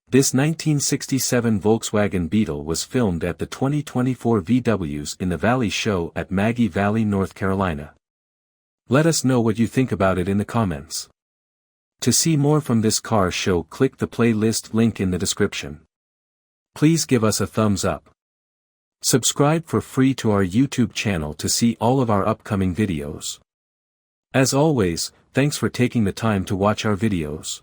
This 1967 Volkswagen Beetle was filmed at the 2024 VWs in the Valley Show at Maggie Valley, North Carolina. Let us know what you think about it in the comments. To see more from this car show, click the playlist link in the description. Please give us a thumbs up. Subscribe for free to our YouTube channel to see all of our upcoming videos. As always, thanks for taking the time to watch our videos.